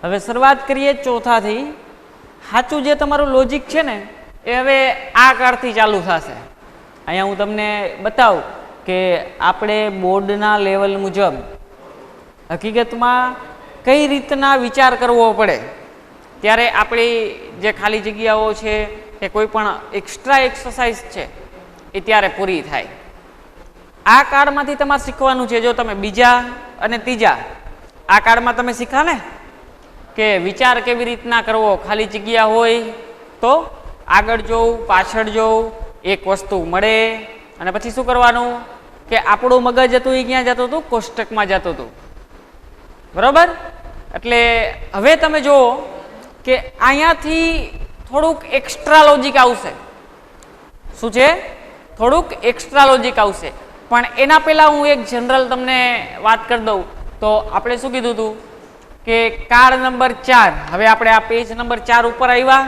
હવે શરૂઆત કરીએ ચોથાથી. સાચું જે તમારું લોજિક છે ને એ હવે આ કાળથી ચાલુ થશે. અહીંયા હું તમને બતાવું કે આપણે બોર્ડના લેવલ મુજબ હકીકતમાં કઈ રીતના વિચાર કરવો પડે ત્યારે આપણી જે ખાલી જગ્યાઓ છે કે કોઈ પણ એક્સ્ટ્રા એક્સરસાઇઝ છે એ ત્યારે પૂરી થાય. આ કાળમાંથી તમારે શીખવાનું છે. જો તમે બીજા અને ત્રીજા આ કાળમાં તમે શીખા ને કે વિચાર કેવી રીતના કરવો, ખાલી જગ્યા હોય તો આગળ જોવું, પાછળ જોવું, એક વસ્તુ મળે અને પછી શું કરવાનું કે આપણું મગજ હતું એ ક્યાં જતું હતું? કોષ્ટકમાં જતું હતું. બરાબર? એટલે હવે તમે જુઓ કે અહીંયાથી થોડુંક એક્સ્ટ્રા લોજિક આવશે. શું છે? થોડુંક એક્સ્ટ્રા લોજિક આવશે. પણ એના પહેલાં હું એક જનરલ તમને વાત કરી દઉં. તો આપણે શું કીધું હતું કે કાર્ડ નંબર 4, હવે આપણે આ પેજ નંબર 4 ઉપર આવ્યા.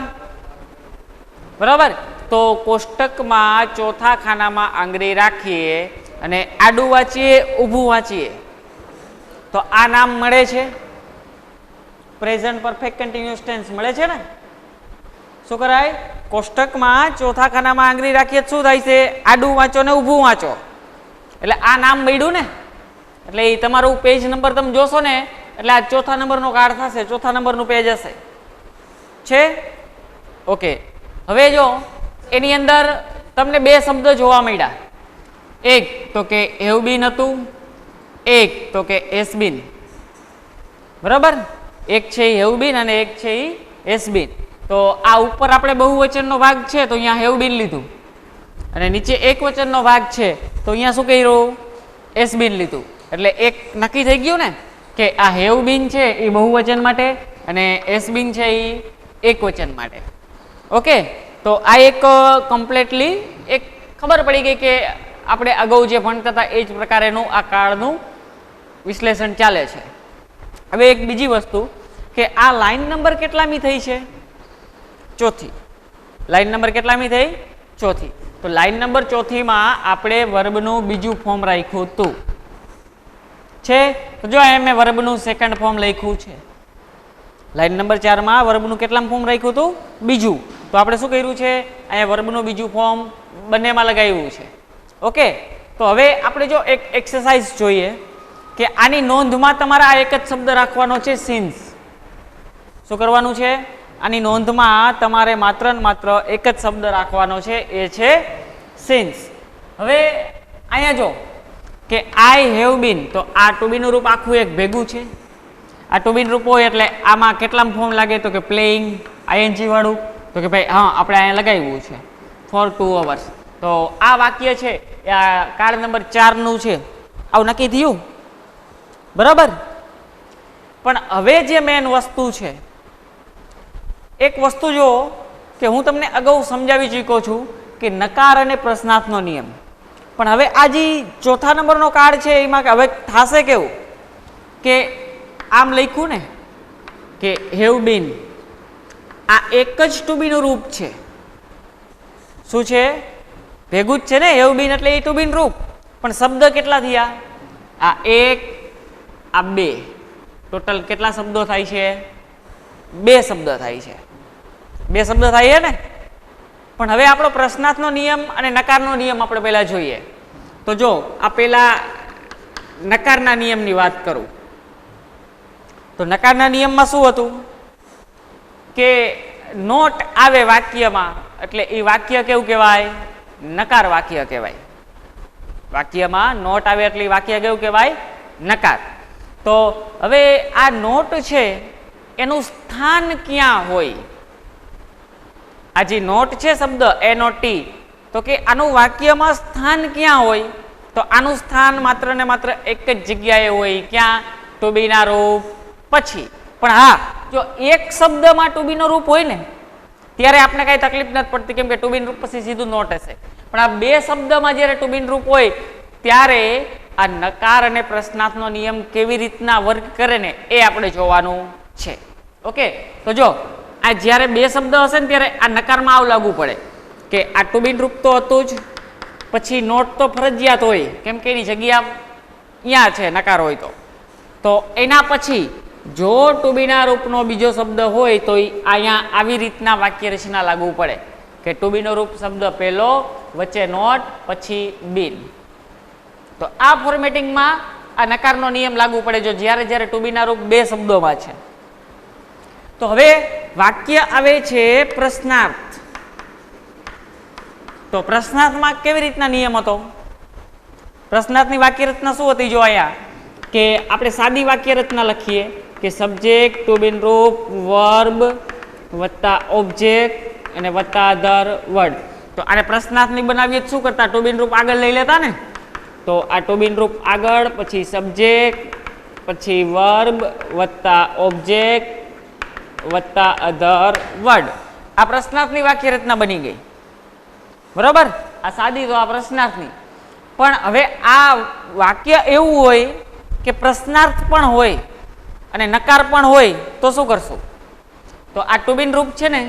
બરાબર? તો કોષ્ટકમાં ચોથા ખાનામાં આંગળી રાખીએ અને આડું વાંચીએ, ઊભું વાંચીએ તો આ નામ મળે છે. પ્રેઝન્ટ પરફેક્ટ કન્ટિન્યુઅસ ટેન્સ મળે છે ને. શું કરાય? કોષ્ટકમાં ચોથા ખાનામાં આંગળી રાખીએ શું થાય છે? આડું વાંચો ને ઊભું વાંચો એટલે આ નામ મળ્યું ને. એટલે એ તમારું પેજ નંબર તમે જોશો ને એટલે આ ચોથા નંબરનો કાર્ડ થશે, ચોથા નંબરનું પેજ હશે. છે? ઓકે. હવે જો એની અંદર તમને બે શબ્દ જોવા મળ્યા. એક તો કે હેવ બીન હતું, એક તો કે એસ બીન. બરાબર? એક છે હેવ બીન અને એક છે એસ બીન. તો આ ઉપર આપણે બહુવચનનો ભાગ છે તો અહીંયા હેવ બીન લીધું અને નીચે એક વચનનો ભાગ છે તો અહીંયા શું કર્યું? એસ બીન લીધું. એટલે એક નક્કી થઈ ગયું ને કે આ હેવ બીન છે એ બહુવચન માટે અને એસ બીન છે એ એક વચન માટે. ઓકે. તો આ એક કમ્પ્લીટલી એક ખબર પડી ગઈ કે આપણે અગાઉ જે ભણતા હતા એ જ પ્રકારેનું આ કાળનું વિશ્લેષણ ચાલે છે. હવે એક બીજી વસ્તુ કે આ લાઈન નંબર કેટલામી થઈ છે? ચોથી. લાઈન નંબર કેટલામી થઈ? ચોથી. તો લાઈન નંબર ચોથીમાં આપણે વર્બનું બીજું ફોર્મ રાખ્યું હતું. છે? તો જો અહીં મેં વર્બનું સેકન્ડ ફોર્મ લખ્યું છે. લાઈન નંબર 4માં વર્બનું કેટલામાં ફોર્મ રાખ્યું હતું? બીજું. તો આપણે શું કર્યું છે? અહીંયા વર્બનું બીજું ફોર્મ બંનેમાં લગાવ્યું છે. ઓકે. તો હવે આપણે જો એક એક્સરસાઇઝ જોઈએ કે આની નોંધમાં તમારે આ એક જ શબ્દ રાખવાનો છે, સિન્સ. શું કરવાનું છે? આની નોંધમાં તમારે માત્ર ને માત્ર એક જ શબ્દ રાખવાનો છે, એ છે સિન્સ. હવે અહીંયા જો કે આઈ હેવ બીન, તો આ ટુ બીનું રૂપ આખું એક ભેગું છે. આ ટુ બીનું રૂપ હોય એટલે આમાં કેટલામાં ફોર્મ લાગે? તો કે પ્લેઇંગ, આઈએનજી વાળું. તો કે ભાઈ હા આપણે અહીંયા લગાવ્યું છે ફોર 2 hours. તો આ વાક્ય છે એ આ કાર્ડ નંબર 4નું છે. આવું નક્કી થયું. બરાબર? પણ હવે જે મેન વસ્તુ છે, એક વસ્તુ જો કે હું તમને અગાઉ સમજાવી ચૂક્યો છું કે નકાર અને પ્રશ્નાર્થનો નિયમ. પણ હવે આ જે ચોથા નંબરનો કાર્ડ છે એમાં હવે થશે કેવું કે આમ લખ્યું ને કે હેવ બીન, આ એક જ ટુ બીનું રૂપ છે. શું છે? ભેગું જ છે ને. હેવ બીન એટલે એ ટુ બીન રૂપ. પણ શબ્દ કેટલા થયા? આ એક, આ બે. ટોટલ કેટલા શબ્દો થાય છે? 2 શબ્દ થાય છે. 2 શબ્દ થાય છે ને. પણ હવે આપણો પ્રશ્નાર્થનો નિયમ અને નકારનો નિયમ આપણે પહેલા જોઈએ. તો જો આ પહેલા નકારના નિયમની વાત કરું તો નકારના નિયમમાં શું હતું કે નોટ આવે વાક્યમાં એટલે એ વાક્ય કેવું કહેવાય? નકાર વાક્ય કહેવાય. વાક્યમાં નોટ આવે એટલે વાક્ય કેવું કહેવાય? નકાર. તો હવે આ નોટ છે એનું સ્થાન ક્યાં હોય? આ જે નોટ છે શબ્દ NOT, તો કે આનું વાક્યમાં સ્થાન ક્યાં હોય? તો આનું સ્થાન માત્ર ને માત્ર એક જ જગ્યાએ હોય. ક્યાં? ટુ બી ના રૂપ પછી. પણ હા, જો એક શબ્દમાં ટુ બી નો રૂપ હોય ને ત્યારે આપણે કઈ તકલીફ નથી પડતી, કેમ કે ટુ બી રૂપ પછી સીધું નોટ હશે. પણ આ 2 શબ્દમાં જ્યારે ટુ બી રૂપ હોય ત્યારે આ નકાર અને પ્રશ્નાર્થનો નિયમ કેવી રીતના વર્ક કરે ને એ આપણે જોવાનું છે. ઓકે. તો જો આ જ્યારે 2 શબ્દ હશે ને ત્યારે આ નકારમાં આવું લાગુ પડે કે આ ટુ બી રૂપ તો હતું જ, પછી નોટ તો ફરજિયાત હોય કેમ કે એની જગ્યા અહીંયા છે નકાર હોય તો એના પછી જો ટુ બીના રૂપનો બીજો શબ્દ હોય તો અહીંયા આવી રીતના વાક્ય રચના લાગુ પડે કે ટુ બીનો રૂપ શબ્દ પહેલો, વચ્ચે નોટ, પછી બીન. તો આ ફોર્મેટિંગમાં આ નકારનો નિયમ લાગુ પડે જો જ્યારે જ્યારે ટુ બીના રૂપ બે શબ્દોમાં છે. તો હવે વાક્ય આવે છે પ્રશ્નાર્થ. તો પ્રશ્નાર્થમાં કેવી રીતના નિયમ હતો? પ્રશ્નાર્થની વાક્ય રચના શું હતી? જો અહીંયા કે આપણે સાદી વાક્ય રચના લખીએ કે સબ્જેક્ટ, ટુ બીન રૂપ, વર્બ વત્તા ઓબ્જેક્ટ અને વત્તા અધર વર્ડ. તો આને પ્રશ્નાર્થની બનાવીએ શું કરતા? ટુ બીન રૂપ આગળ લઈ લેતા ને. તો આ ટુ બીન રૂપ આગળ, પછી સબ્જેક્ટ, પછી વર્બ વત્તા ઓબ્જેક્ટ વત્તા અધર વર્ડ. આ પ્રશ્નાર્થની વાક્ય રચના બની ગઈ. બરોબર? આ સાદી તો આ પ્રશ્નાર્થની. પણ હવે આ વાક્ય એવું હોય કે પ્રશ્નાર્થ પણ હોય અને નકાર પણ હોય તો શું કરશું? તો આ ટુ બીન રૂપ છે ને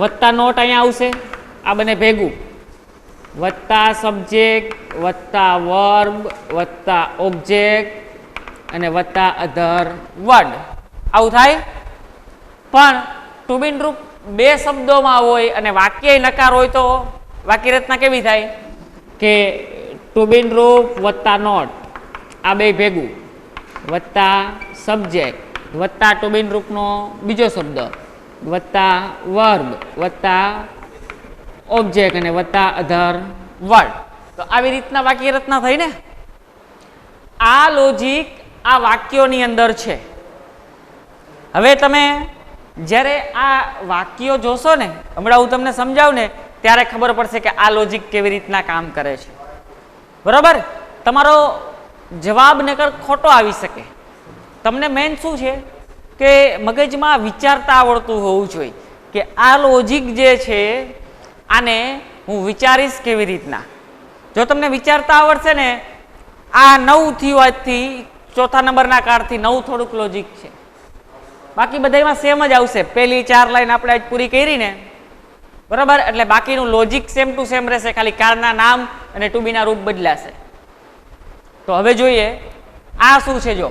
વત્તા નોટ અહીંયા આવશે, આ બને ભેગું, વત્તા સબ્જેક્ટ વત્તા વર્બ વત્તા ઓબ્જેક્ટ અને વત્તા અધર વર્ડ. આવું થાય. પણ ટુ બીન રૂપ બે શબ્દોમાં હોય અને વાક્ય નકાર હોય તો વાક્ય રચના કેવી થાય કે ટુ બીન રૂપ વત્તા નોટ, આ બે ભેગું, વત્તા સબ્જેક્ટ વત્તા ટુ બીન રૂપનો બીજો શબ્દ વત્તા વર્બ વત્તા ઓબ્જેક્ટ અને વત્તા અધર વર્ડ. તો આવી રીતના વાક્ય રચના થઈ ને. આ લોજિક આ વાક્યોની અંદર છે. હવે તમે જ્યારે આ વાક્યો જોશો ને, હમણાં હું તમને સમજાવું ને ત્યારે ખબર પડશે કે આ લોજિક કેવી રીતના કામ કરે છે. બરોબર? તમારો જવાબ નકર ખોટો આવી શકે. તમને મેન શું છે કે મગજમાં વિચારતા આવડતું હોવું જોઈએ કે આ લોજિક જે છે આને હું વિચારીશ કેવી રીતના. જો તમને વિચારતા આવડશે ને, આ 9 થયું આજથી, ચોથા નંબરના કાર્ડથી 9 થોડુંક લોજિક છે. બાકી બધામાં સેમ જ આવશે. પહેલી 4 લાઈન આપણે આજ પૂરી કરી ને, બરાબર? એટલે બાકીનું લોજિક સેમ ટુ સેમ રહેશે, ખાલી કારના નામ અને ટુ બીના રૂપ બદલાશે. તો હવે જોઈએ આ શું છે. જો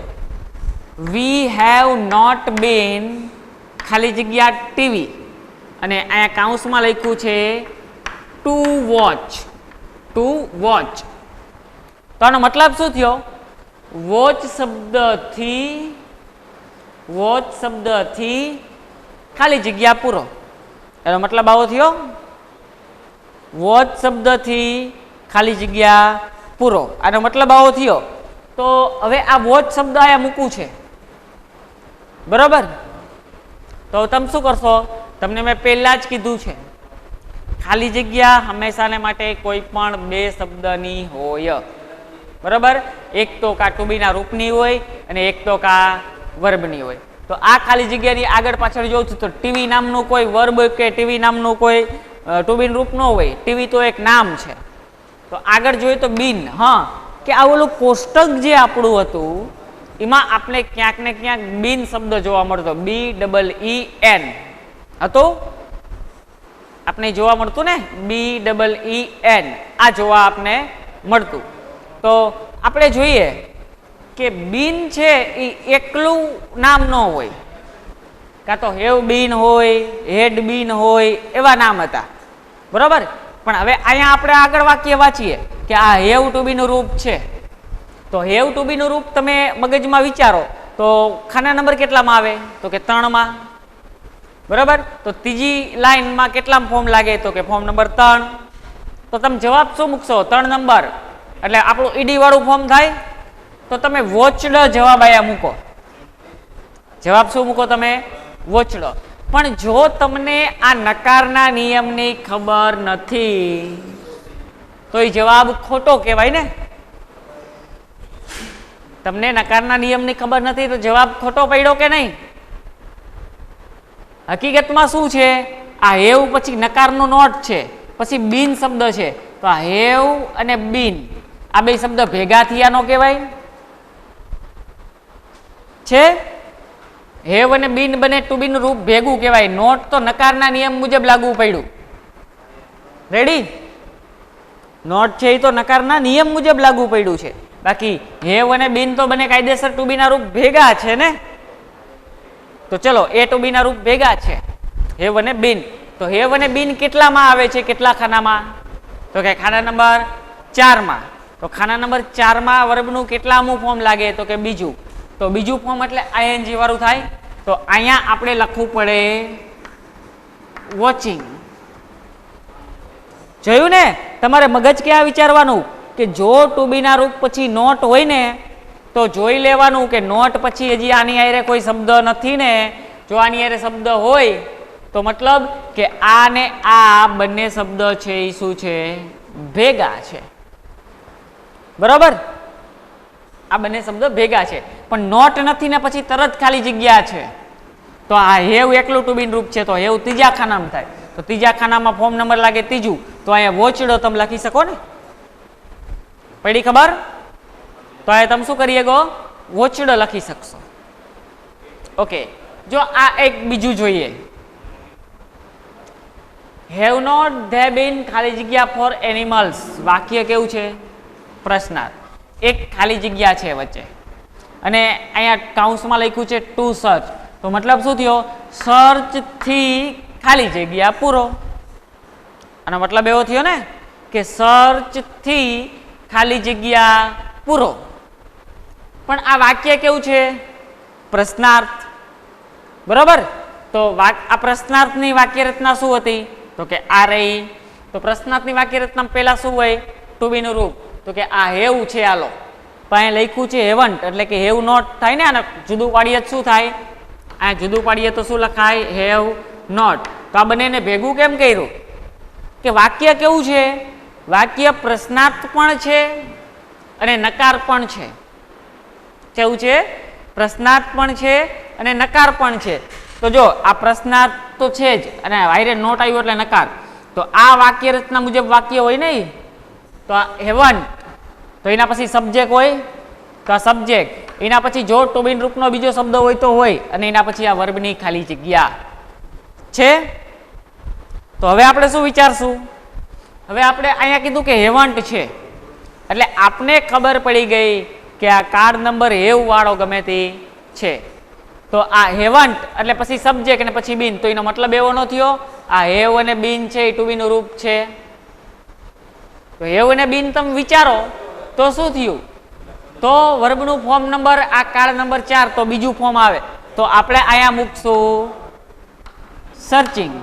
વી હેવ નોટ બીન ખાલી જગ્યા ટીવી અને અહીંયા કાઉન્સમાં લખ્યું છે ટુ વોચ. Two watch. તો આનો મતલબ શું થયો? વોચ શબ્દથી ખાલી જગ્યા પૂરો. એનો મતલબ આવો થયો, વોચ શબ્દથી ખાલી જગ્યા પૂરો. આનો મતલબ આવો થયો. તો હવે આ વોચ શબ્દ અહીંયા મૂકવું છે, બરોબર? તો તમે શું કરશો? તમને મેં પહેલા જ કીધું છે ખાલી જગ્યા હંમેશાને માટે કોઈ પણ બે શબ્દની હોય, બરોબર? એક તો કા ટુ બીના રૂપની હોય અને એક તો કા વર્બની હોય. તો આ ખાલી જગ્યાની આગળ પાછળ જોઉં છું તો ટીવી નામનું કોઈ વર્બ કે ટીવી નામનું કોઈ ટુ બીન રૂપ ન હોય. ટીવી તો એક નામ છે. તો આગળ જોઈએ તો બીન. હા, કે આ ઓલું કોષ્ટક જે આપણું હતું એમાં આપણે ક્યાંક ને ક્યાંક બીન શબ્દ જોવા મળતો, BEEN હતો, આપણે જોવા મળતું ને, BEEN આ જોવા આપણે મળતું. તો આપણે જોઈએ કે બીન છે એ એકલું નામ ન હોય, કાં તો હેવ બીન હોય, હેડ બીન હોય, એવા નામ હતા, બરોબર? પણ હવે અહીંયા આપણે આગળ વાક્ય વાંચીએ કે આ હેવ ટુ બીનું રૂપ છે. તો હેવ ટુ બીનું રૂપ તમે મગજમાં વિચારો તો ખાના નંબર કેટલામાં આવે? તો કે 3માં, બરાબર? તો ત્રીજી લાઈનમાં કેટલામાં ફોર્મ લાગે? તો કે ફોર્મ નંબર 3. તો તમે જવાબ શું મૂકશો? 3 નંબર. એટલે આપણું ઈડી વાળું ફોર્મ થાય. તો તમે વોચડ જવાબ અહીંયા મૂકો. જવાબ શું મૂકો તમે? વોચડ. પણ જો તમને આ નકારના નિયમની ખબર નથી તો એ જવાબ ખોટો કહેવાય ને. તમને નકારના નિયમની ખબર નથી તો જવાબ ખોટો પડ્યો કે નહીં? હકીકતમાં શું છે? આ હેવ પછી નકારનો નોટ છે, પછી બીન શબ્દ છે. તો આ હેવ અને બીન આ બે શબ્દ ભેગા થયા નો કહેવાય છે? હેવ અને બીન બને ટુ બીનું રૂપ ભેગું કહેવાય. નોટ તો નકારના નિયમ મુજબ લાગુ પડ્યું. રેડી? નોટ છે એ તો નકારના નિયમ મુજબ લાગુ પડ્યું છે. બાકી હેવ અને બીન તો બને કાયદેસર ટુ બી ના રૂપ ભેગા છે ને. તો ચલો એ ટુ બી ના રૂપ ભેગા છે, હેવ અને બીન. તો હેવ અને બીન કેટલામાં આવે છે, કેટલા ખાનામાં? તો કે ખાના નંબર 4 માં. તો ખાના નંબર 4 માં વર્બનું કેટલામું ફોર્મ લાગે? તો કે બીજું. તો બીજું ફોર્મ એટલે આઈએનજી વાળું થાય. તો અહીંયા આપણે લખવું પડે વોચિંગ. જોયું ને, તમારે મગજ ક્યાં વિચારવાનું કે જો ટુ બી ના રૂપ પછી નોટ હોય ને તો જોઈ લેવાનું કે નોટ પછી હજી આની હારે કોઈ શબ્દ નથી ને. જો આની હારે શબ્દ હોય તો મતલબ કે આ ને આ બંને શબ્દ છે એ શું છે? ભેગા છે. બરાબર, આ બંને શબ્દ ભેગા છે. પણ નોટ નથી ને પછી તરત ખાલી જગ્યા છે તો આ હેવ એકલું ટુ બી રૂપ છે તો હેવ ત્રીજા ખાનામાં થાય. તો ત્રીજા ખાનામાં ફોર્મ નંબર લાગે ત્રીજું. તો અહીંયા વોચડો તમે લખી શકો ને, પડી ખબર? તો આ તમે શું કરી શકો? વોચડો લખી શકશો. ઓકે, જો આ એક બીજું જોઈએ, હેવ નોટ ધે બીન ખાલી જગ્યા ફોર એનિમલ્સ. વાક્ય કેવું છે? પ્રશ્નાર્થ. એક ખાલી જગ્યા છે વચ્ચે અને અહીંયા કાઉન્સમાં લખ્યું છે ટુ સર્ચ. તો મતલબ શું થયો? સર્ચ થી ખાલી જગ્યા પૂરો. આનો મતલબ એવો થયો ને કે સર્ચ થી ખાલી જગ્યા પૂરો. પણ આ વાક્ય કેવું છે? પ્રશ્નાર્થ. બરોબર, તો આ પ્રશ્નાર્થની વાક્ય રચના શું હતી? તો કે આ રહી. તો પ્રશ્નાર્થની વાક્ય રચના પહેલા શું હોય? ટુ બી નું રૂપ. તો કે આ હેવ છે, આલો પણ અહીંયા લખ્યું છે હેવન્ટ, એટલે કે હેવ નોટ થાય ને. આને જુદું પાડીએ શું થાય? આ જુદું પાડીએ તો શું લખાય? Have not. તો આ બંનેને ભેગું કેમ કર્યું? કે વાક્ય કેવું છે? વાક્ય પ્રશ્નાર્થ પણ છે અને નકાર પણ છે. કેવું છે? પ્રશ્નાર્થ પણ છે અને નકાર પણ છે. તો જો આ પ્રશ્નાર્થ તો છે જ અને વાયરે નોટ આવ્યો એટલે નકાર. તો આ વાક્ય રચના મુજબ વાક્ય હોય નહીં. તો આ હેવન્ટ, તો એના પછી સબ્જેક્ટ હોય તો આ સબ્જેક્ટ. એના પછી જો ટુ બી રૂપનો બીજો શબ્દ હોય તો હોય અને એના પછી આ વર્બની ખાલી જગ્યા છે. તો હવે આપણે શું વિચારશું? હવે આપણે અહીંયા કીધું કે હેવન્ટ છે એટલે આપને ખબર પડી ગઈ કે આ કાર્ડ નંબર હેવ વાળો ગમે તે છે. તો આ હેવન્ટ એટલે પછી સબ્જેક્ટ અને પછી બીન. તો એનો મતલબ એવો ન થયો આ હેવ અને બીન છે એ ટુ બી નું રૂપ છે. તો હેવ અને બીન તમે વિચારો તો શું થયું? તો વર્બનું ફોર્મ નંબર આ કાર્ડ નંબર 4 તો બીજું ફોર્મ આવે. તો આપણે અહીંયા મૂકશું સર્ચિંગ.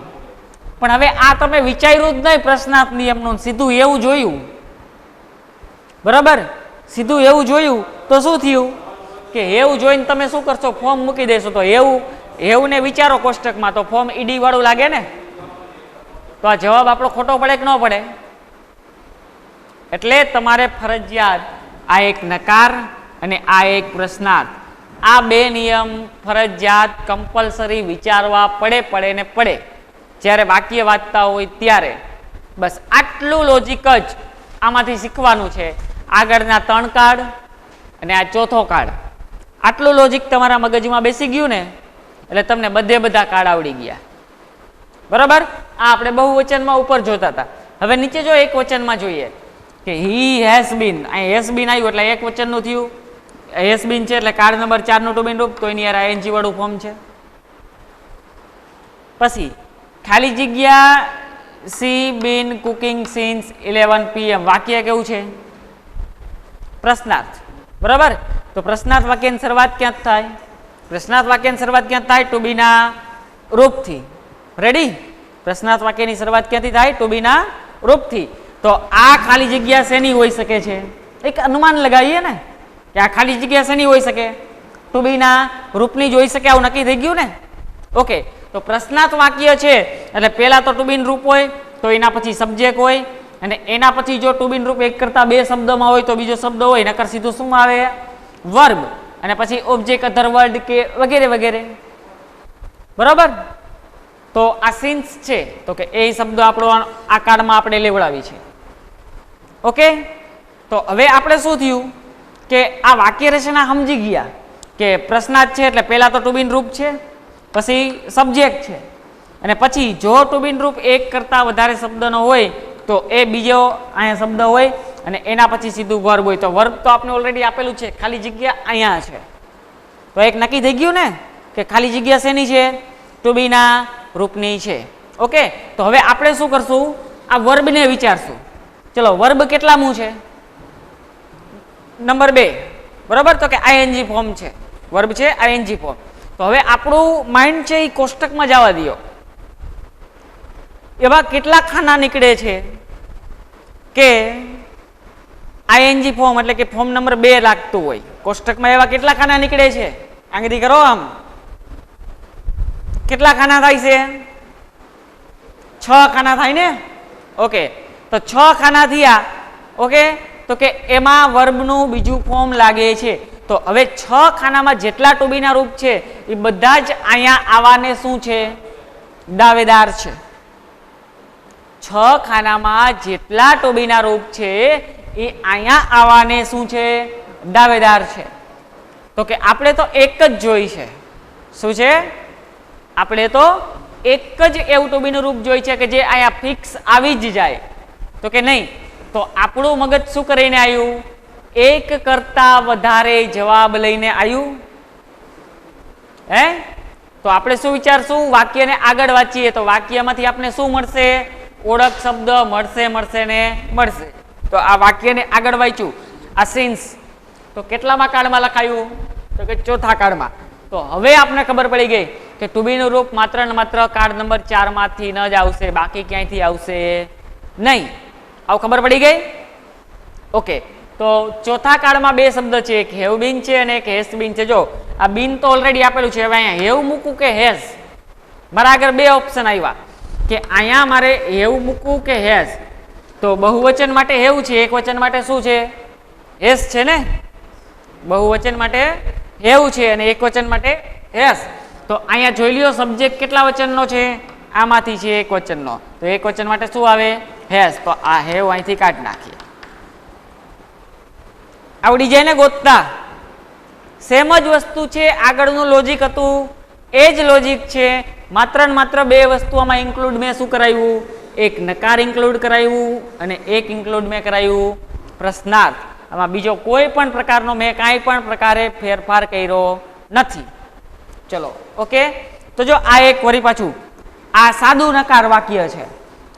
પણ હવે આ તમે વિચાર્યું જ નહીં પ્રશ્નાર્થ નિયમનું, સીધું એવું જોયું. બરાબર, સીધું એવું જોયું તો શું થયું કે એવું જોઈને તમે શું કરશો? ફોર્મ મૂકી દેશો. તો એવું ને વિચારો કોષ્ટકમાં તો ફોર્મ ઈડી વાળું લાગે ને. તો આ જવાબ આપણો ખોટો પડે કે ન પડે? એટલે તમારે ફરજિયાત આ એક નકાર અને આ એક પ્રશ્નાર્થ, આ બે નિયમ ફરજિયાત કમ્પલસરી વિચારવા પડે ને પડે જ્યારે વાક્ય વાંચતા હોય ત્યારે. બસ આટલું લોજિક જ આમાંથી શીખવાનું છે. આગળના 3 કાર્ડ અને આ ચોથો કાર્ડ, આટલું લોજિક તમારા મગજમાં બેસી ગયું ને એટલે તમને બધે બધા કાર્ડ આવડી ગયા. બરાબર, આ આપણે બહુવચનમાં ઉપર જોતા હતા. હવે નીચે જો એક વચનમાં જોઈએ કે હી હેઝ બીન. અહીં હેઝ બીન આવ્યું એટલે એક વચનનું થયું. હેઝ બીન છે એટલે કાર્ડ નંબર 4 નું ટુ બી રૂપ, તો એની યાર આઈએનજી વાળું ફોર્મ છે. પછી ખાલી જગ્યા સી બીન કુકિંગ સિન્સ 11 PM. વાક્ય કેવું છે? પ્રશ્નાર્થ. બરાબર, તો પ્રશ્નાર્થ વાક્યની શરૂઆત ક્યાં થાય? પ્રશ્નાર્થ વાક્યની શરૂઆત ક્યાં થાય? ટુ બી ના રૂપથી. રેડી? પ્રશ્નાર્થ વાક્યની શરૂઆત ક્યાંથી થાય? ટુ બી ના રૂપથી. તો આ ખાલી જગ્યા શેની હોઈ શકે છે? એક અનુમાન લગાવીએ ને કે આ ખાલી જગ્યા શેની હોઈ શકે? ટુ બી ના રૂપની જ હોઈ શકે. આવું નક્કી થઈ ગયું ને? ઓકે, તો પ્રશ્નાર્થ વાક્ય છે એટલે પહેલા તો ટુ બી રૂપ હોય, તો એના પછી સબ્જેક્ટ હોય અને એના પછી જો ટુ બી રૂપ એક કરતા બે શબ્દમાં હોય તો બીજો શબ્દ હોય, નકર સીધું શું આવે? વર્બ. અને પછી ઓબ્જેક્ટ, અધર વર્ડ કે વગેરે વગેરે. બરાબર, તો આ સિન્સ છે તો કે એ શબ્દ આપણો આ કાર્ડમાં આપણે લેવડાવી છે. ઓકે, તો હવે આપણે શું થયું કે આ વાક્ય રચના સમજી ગયા કે પ્રશ્નાર્થ છે એટલે પહેલા તો ટુ બી રૂપ છે, પછી સબ્જેક્ટ છે અને પછી જો ટુ બી રૂપ એક કરતા વધારે શબ્દનો હોય તો એ બીજો અહીંયા શબ્દ હોય અને એના પછી સીધું વર્બ હોય. તો વર્બ તો આપણે ઓલરેડી આપેલું છે, ખાલી જગ્યા અહીંયા છે. તો એક નક્કી થઈ ગયું ને કે ખાલી જગ્યા શેની છે? ટુ બી ના રૂપની છે. ઓકે, તો હવે આપણે શું કરશું? આ વર્બને વિચારશું. ચલો, વર્બ કેટલામું છે? નંબર 2. બરાબર, તો કે આઈએનજી ફોર્મ છે. વર્બ છે આઈએનજી ફોર્મ. તો હવે આપણું માઇન્ડ છે એ કોષ્ટકમાં જવા દો. એવા કેટલા ખાના નીકળે છે કે આઈએનજી ફોર્મ એટલે કે ફોર્મ નંબર 2 લાગતું હોય કોષ્ટકમાં? એવા કેટલા ખાના નીકળે છે? આંગળી કરો આમ. કેટલા ખાના થાય છે? 6 ખાના થાય ને? ઓકે, તો 6 ખાના થયા. ઓકે, તો કે એમાં વર્બનું બીજું ફોર્મ લાગે છે. તો હવે 6 ખાનામાં જેટલા ટુ બી ના રૂપ છે એ બધા જ અહીંયા આવવાને શું છે? દાવેદાર છે. 6 ખાનામાં જેટલા ટુ બી ના રૂપ છે એ અહીંયા આવવાને શું છે? દાવેદાર છે. તો કે આપણે તો એક જ જોઈ છે. શું છે? આપણે તો એક જ એવું ટુ બી નું રૂપ જોઈ છે કે જે અહીંયા ફિક્સ આવી જ જાય. તો કે નહીં, તો આપણું મગજ શું કરીને આવ્યું? એક કરતા વધારે જવાબ લઈને આવ્યું. હે? તો આપણે શું વિચારશું? વાક્યને આગળ વાંચીએ તો વાક્યમાંથી આપણે શું મળશે? ઓળખ શબ્દ મળશે ને મળશે. તો આ વાક્યને આગળ વાંચ્યું. આ સિન્સ તો કેટલામાં કાળમાં લખાયું? તો કે ચોથા કાળમાં. તો હવે આપણે ખબર પડી ગઈ કે ટુ બી નું રૂપ માત્ર ને માત્ર કાર્ડ નંબર 4 માંથી ન જ આવશે, બાકી ક્યાંયથી આવશે નહીં. આવું ખબર પડી ગઈ? ઓકે, તો ચોથા કાળમાં 2 શબ્દ છે, એક હેવ બીન છે અને એક હેઝ બીન છે. જો આ બીન તો ઓલરેડી આપેલું છે. હવે અહીંયા હેવ મૂકું કે હેઝ? મારા આગળ 2 ઓપ્શન આવ્યા કે અહીંયા મારે હેવ મૂકવું કે હેઝ. તો બહુવચન માટે હેવ છે, એક વચન માટે શું છે? હેઝ છે ને? બહુવચન માટે હેવ છે અને એક વચન માટે હેઝ. તો અહીંયા જોઈ લ્યો સબ્જેક્ટ કેટલા વચનનો છે? આમાંથી છે એક વચનનો. તો એક વચન માટે શું આવે? હેઝ. તો આ હેવ અહીંથી કાઢી નાખીએ. આવડી જાય ને ગોતતા? સેમ જ વસ્તુ છે. આગળનું લોજિક હતું એ જ લોજિક છે. માત્ર ને માત્ર 2 વસ્તુ આમાં ઇન્ક્લુડ મેં શું કરાવ્યું? એક નકાર ઇન્ક્લુડ કરાવ્યું અને એક ઇન્ક્લુડ મેં કરાવ્યું પ્રશ્નાર્થ. આમાં બીજો કોઈ પણ પ્રકારનો મેં કાંઈ પણ પ્રકારે ફેરફાર કર્યો નથી. ચલો, ઓકે. તો જો આ એક વળી પાછું આ સાદું નકાર વાક્ય છે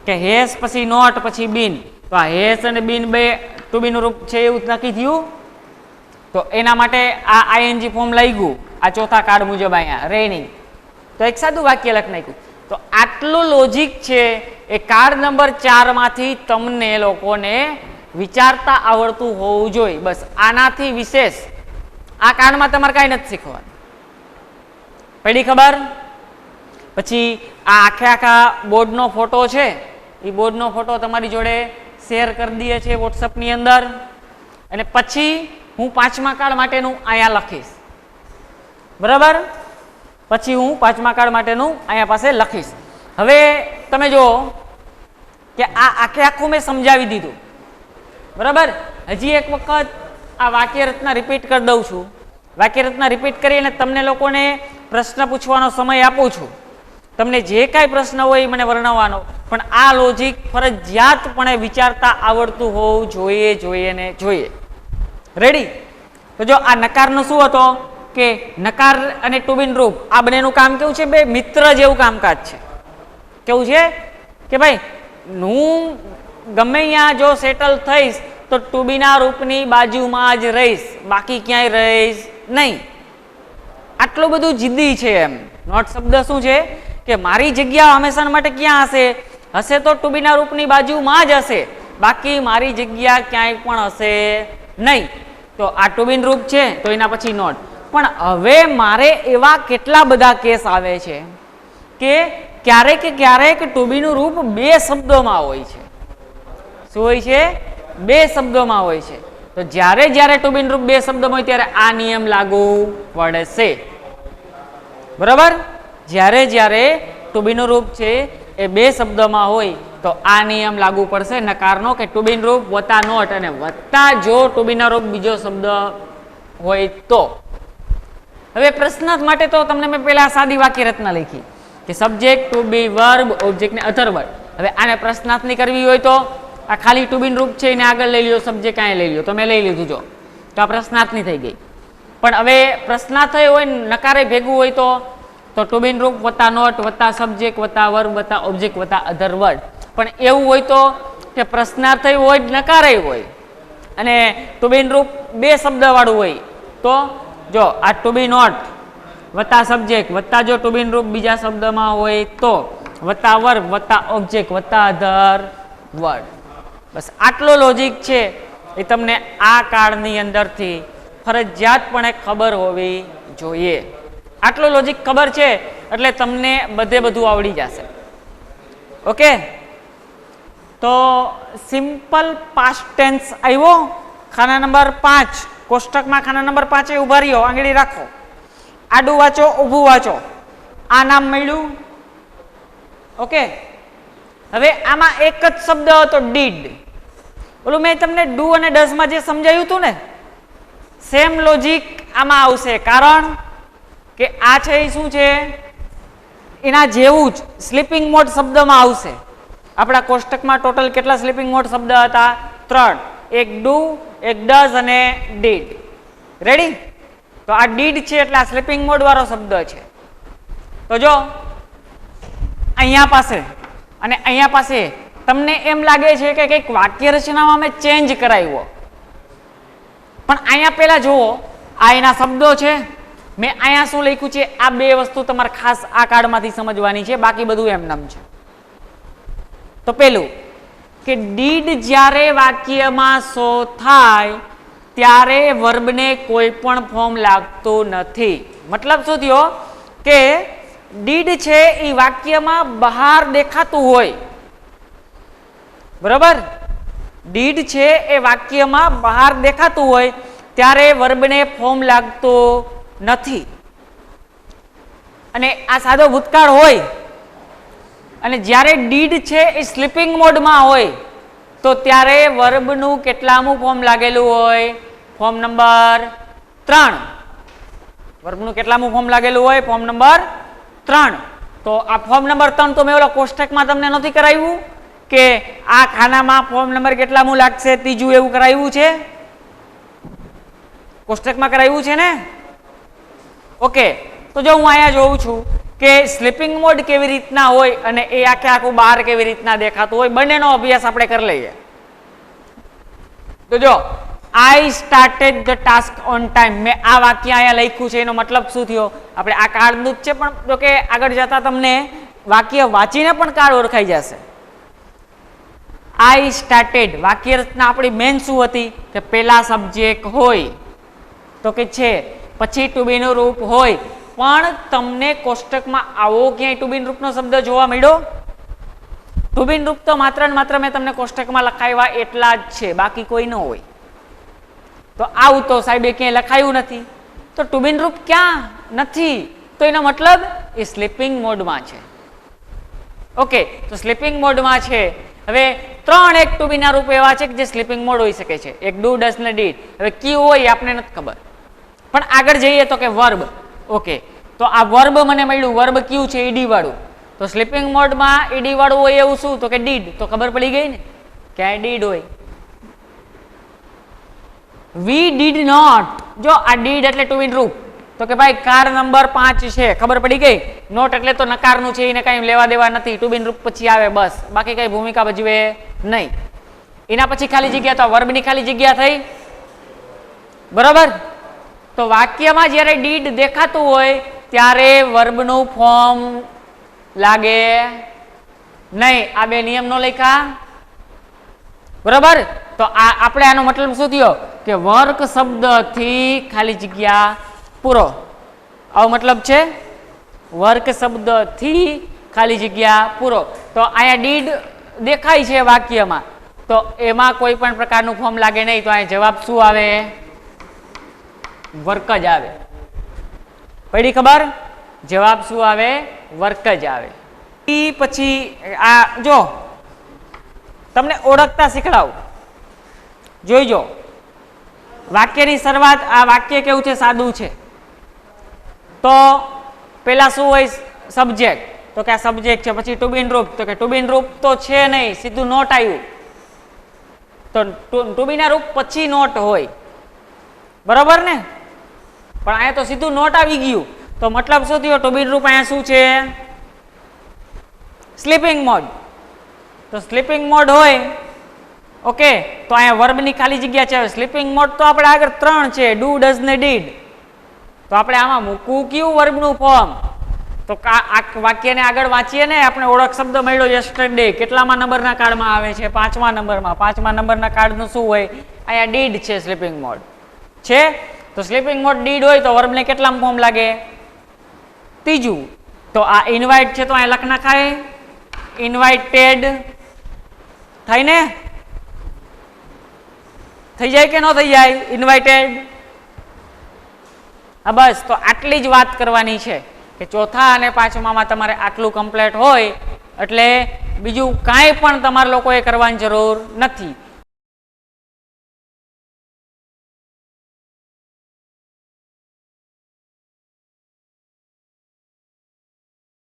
કે હેસ પછી નોટ પછી બીન. તો આ હેસ અને બીન 2 ટુ બી નું રૂપ છે એવું નક્કી થયું. તો એના માટે આ આઈએનજી ફોર્મ લઈ ગયું આ ચોથા કાર્ડ મુજબ અહીંયા રેનિંગ. તો એક સાદું વાક્ય લખ નાખ્યું. તો આટલું લોજિક છે એ કાર્ડ નંબર 4 માંથી તમને લોકોને વિચારતા આવડતું હોવું જોઈએ. બસ આનાથી વિશેષ આ કાર્ડમાં તમારે કાંઈ નથી શીખવાનું. પડી ખબર? પછી આ આખા બોર્ડનો ફોટો છે એ બોર્ડનો ફોટો તમારી જોડે શેર કરી દઈએ છીએ વોટ્સઅપની અંદર. અને પછી હું 5મા કાર્ડ માટેનું અહીંયા લખીશ. બરાબર? પછી હું 5મા કાર્ડ માટેનું અહીંયા પાસે લખીશ. હવે તમે જુઓ કે આ આખું મેં સમજાવી દીધું. બરાબર? હજી એક વખત આ વાક્ય રચના રિપીટ કરી દઉં છું. વાક્ય રચના રિપીટ કરીને તમને લોકોને પ્રશ્ન પૂછવાનો સમય આપું છું. તમને જે કાંઈ પ્રશ્ન હોય મને વર્ણવવાનો, પણ આ લોજિક ફરજિયાતપણે વિચારતા આવડતું હોવું જોઈએ. રેડી? તો જો આ નકારનું શું હતો કે નકાર અને ટુ બી રૂપ આ બંનેનું કામ કેવું છે? 2 મિત્ર જેવું કામકાજ છે. કેવું છે કે ભાઈ હું ગમે ત્યાં જો સેટલ થઈશ તો ટુ બી ના રૂપની બાજુમાં જ રહીશ, બાકી ક્યાંય રહીશ નહીં. આટલું બધું જિદ્દી છે એમ. નોટ શબ્દ શું છે કે મારી જગ્યા હંમેશા માટે ક્યાં હશે તો ટુ બી ના રૂપની બાજુમાં જ હશે, બાકી મારી જગ્યા ક્યાંય પણ હશે નહીં. તો આ ટુ બી રૂપ છે તો એના પછી નોટ. પણ હવે મારે એવા કેટલા બધા કેસ આવે છે કે ક્યારેક ટુ બી નું રૂપ 2 શબ્દોમાં હોય છે. શું હોય છે? 2 શબ્દોમાં હોય છે. તો જ્યારે ટુ બી રૂપ 2 શબ્દોમાં હોય ત્યારે આ નિયમ લાગુ પડશે. બરાબર? જ્યારે ટુ બી નું રૂપ છે એ 2 શબ્દોમાં હોય તો આ નિયમ લાગુ પડશે નકારનો કે ટુ બી રૂપ વત્તા નોટ, અને વત્તા જો ટુ બી ના રૂપ બીજો શબ્દ હોય તો. હવે પ્રશ્નાર્થ માટે તો તમને મેં પહેલા સાદી વાક્ય રચના લખી કે subject to be verb object ને અધર વર્બ. હવે આને પ્રશ્નાર્થની કરવી હોય તો આ ખાલી ટુ બીન રૂપ છે એને આગળ લઈ લ્યો, સબ્જેક્ટ અહીંયા લઈ લ્યો, તો મેં લઈ લીધું. જો તો આ પ્રશ્નાર્થની થઈ ગઈ. પણ હવે પ્રશ્નાર્થ હોય નકારે ભેગું હોય તો ટુ બીન રૂપ વત્તા નોટ વત્તા સબ્જેક્ટ વત્તા વર્બ વત્તા ઓબ્જેક્ટ વત્તા અધર વર્ડ. પણ એવું હોય તો કે પ્રશ્નાર્થ હોય નકારે હોય અને ટુ બીન રૂપ બે શબ્દ વાળું હોય તો જો આ ટુ બી નોટ વત્તા સબ્જેક્ટ વત્તા જો ટુ બીન રૂપ બીજા શબ્દમાં હોય તો વત્તા વર્બ વત્તા ઓબ્જેક્ટ વત્તા અધર વર્ડ. બસ આટલો લોજિક છે એ તમને આ કાર્ડની અંદરથી ફરજિયાતપણે ખબર હોવી જોઈએ. આટલો લોજિક ખબર છે એટલે તમને બધે બધું આવડી જશે. ઓકે, તો સિમ્પલ પાસ્ટ ટેન્સ આવ્યો. ખાના નંબર 5 કોષ્ટકમાં ખાના નંબર 5 ઉભા રહ્યો, આંગળી રાખો, આડું વાંચો, ઊભું વાંચો. આ નામ મળ્યું. ઓકે, હવે આમાં એક જ શબ્દ હતો ડીડ. ઓલું મેં તમને ડુ અને ડઝમાં જે સમજાયું હતું ને સેમ લોજિક આમાં આવશે. કારણ કે આ છે એ શું છે એના જેવું જ સ્લીપિંગ મોડ શબ્દમાં આવશે. આપણા કોષ્ટકમાં ટોટલ કેટલા સ્લીપિંગ મોડ શબ્દ હતા? 3. એક ડુ, એક ડઝ અને ડીડ. રેડી? તો આ ડીડ છે એટલે આ સ્લીપિંગ મોડ વાળો શબ્દ છે. તો જો અહીંયા પાસે અને અહીંયા પાસે તમને એમ લાગે છે કે કંઈક વાક્ય રચનામાં મેં ચેન્જ કરાવ્યો, પણ અહીંયા પહેલા જુઓ આ એના શબ્દો છે. મેં અહીંયા શું લખ્યું છે આ બે વસ્તુ તમારે ખાસ આ કાર્ડમાંથી સમજવાની છે, બાકી બધું એમનેમ છે. તો પેલું કે ડીડ જ્યારે વાક્યમાં શો થાય ત્યારે વર્બને કોઈ પણ ફોર્મ લાગતું નથી. મતલબ શું થયો કે ડીડ છે એ વાક્યમાં બહાર દેખાતું હોય, બરાબર? ડીડ છે એ વાક્યમાં બહાર દેખાતું હોય ત્યારે વર્બને ફોર્મ લાગતું નથી. અને આ સાદો ભૂતકાળ હોય અને જ્યારે ડીડ છે એ સ્લીપિંગ મોડમાં હોય તો ત્યારે વર્બનું કેટલામું ફોર્મ લાગેલું હોય? Form number 3. વર્બનું કેટલામું ફોર્મ લાગેલું હોય? Form number 3. તો આ ફોર્મ નંબર 3 તો મેં ઓલા કોષ્ટકમાં તમને નથી કરાવ્યું કે આ ખાનામાં ફોર્મ નંબર કેટલામું લાગશે? 3 એવું કરાવ્યું છે? કોષ્ટકમાં કરાવ્યું છે ને? ઓકે, તો જો હું અહીંયા જોઉં છું કે સ્લીપિંગ મોડ કેવી રીતના હોય અને એ આખે આખું બહાર કેવી રીતના દેખાતું હોય, બંનેનો અભ્યાસ આપણે કરી લઈએ. તો જો I started the task on time, મેં આ વાક્ય અહીંયા લખ્યું છે, એનો મતલબ શું થયો? આપણે આ કાર્ડનું જ છે, પણ જો કે આગળ જતા તમને વાક્ય વાંચીને પણ કાર્ડ ઓળખાઈ જશે. આઈ સ્ટાર્ટેડ વાક્ય રચના આપણી મેન શું હતી કે પેલા સબ્જેક્ટ હોય તો કે છે, પછી ટુ બી નું રૂપ હોય. પણ તમને કોષ્ટકમાં આવો ક્યાંય ટુ બીન રૂપનો શબ્દ જોવા મળ્યો? ટુ બીન રૂપ તો માત્ર ને માત્ર મેં તમને કોષ્ટકમાં લખાવ્યા એટલા જ છે, બાકી કોઈ ન હોય. તો આવું તો સાહેબે ક્યાંય લખાયું નથી, તો ટુ બીન રૂપ ક્યાં નથી? તો એનો મતલબ એ સ્લીપિંગ મોડમાં છે. ઓકે, તો સ્લીપિંગ મોડમાં છે. હવે 3 એક ટુ બીના રૂપ એવા છે કે જે સ્લીપિંગ મોડ હોઈ શકે છે. એક ડુ, ડઝ ને ડીડ. હવે કયું હોય આપણે નથી ખબર, પણ આગળ જઈએ તો કે વર્બ. ઓકે, તો આ વર્બ મને મળ્યું. વર્બ કયું છે? ઈડી વાળું. તો સ્લીપિંગ મોડમાં ઈડી વાળું હોય એવું શું? તો કે ડીડ. તો ખબર પડી ગઈ ને ક્યાંય ડીડ હોય. વી ડીડ નોટ, જો આ ડીડ એટલે ટુ બીન રૂપ, તો કે ભાઈ કાર નંબર 5 છે, ખબર પડી ગઈ. નોટ એટલે તો નકારનું છે, એને કઈ લેવા દેવા નથી. ટુ બીન રૂપ પછી આવે બસ, બાકી કઈ ભૂમિકા ભજવે નહીં. એના પછી ખાલી જગ્યા, તો વર્બની ખાલી જગ્યા થઈ, બરોબર? તો વાક્યમાં જ્યારે ડીડ દેખાતું હોય ત્યારે વર્બનું ફોર્મ લાગે નહીં. આ બે નિયમ નો લખ્યા, બરોબર? તો આ આપણે આનો મતલબ શું થયો કે વર્ક શબ્દથી ખાલી જગ્યા પૂરો. આવો મતલબ છે, વર્ક શબ્દથી ખાલી જગ્યા પૂરો. તો અહીંયા ડીડ દેખાય છે વાક્યમાં, તો એમાં કોઈ પણ પ્રકારનું ફોર્મ લાગે નહીં. તો અહીંયા જવાબ શું આવે? વર્ક જ આવે. પડી ખબર? જવાબ શું આવે? વર્ક જ આવે. પછી આ જો તમને ઓળખતા શીખડાવું, જોઈજો. વાક્યની શરૂઆત, આ વાક્ય કેવું છે? સાદું છે. તો પેલા શું હોય? સબ્જેક્ટ. તો કે આ સબ્જેક્ટ છે. પછી ટુ બીન રૂપ, તો કે ટુ બીન રૂપ તો છે નહીં, સીધું નોટ આવ્યું. તો ટુ બીના રૂપ પછી નોટ હોય, બરાબર ને? પણ અહીંયા તો સીધું નોટ આવી ગયું, તો મતલબ શું થયો? ટુ બી રૂપ અહીંયા શું છે? Sleeping mode. તો સ્લીપિંગ મોડ હોય, ઓકે, તો અહીંયા વર્બની ખાલી જગ્યા છે. સ્લીપિંગ મોડ તો આપણે આગળ 3 છે, ડુ, ડઝ ને ડીડ. તો આપણે આમાં મૂકવું કયું વર્બનું ફોર્મ? તો આ વાક્યને આગળ વાંચીએ ને, આપણે ઓળખ શબ્દ મળ્યો યસ્ટરડે, કેટલામાં નંબરના કાર્ડમાં આવે છે? 5મા નંબરમાં. 5મા નંબરના કાર્ડનું શું હોય? અહીંયા ડીડ છે, સ્લીપિંગ મોડ છે. તો સ્લીપિંગ મોડ ડીડ હોય તો વર્બને કેટલામાં ફોર્મ લાગે? ત્રીજું. તો આ ઇન્વાઇટ છે, તો અહીંયા લખ નાખાય ઇન્વાઇટેડ. થાય ને? થઈ જાય કે ન થઈ જાય? ઇન્વાઇટેડ. હા, બસ. તો આટલી જ વાત કરવાની છે કે ચોથા અને પાંચમામાં તમારે આટલું કમ્પ્લીટ હોય એટલે બીજું કાંઈ પણ તમારે લોકોએ કરવાની જરૂર નથી.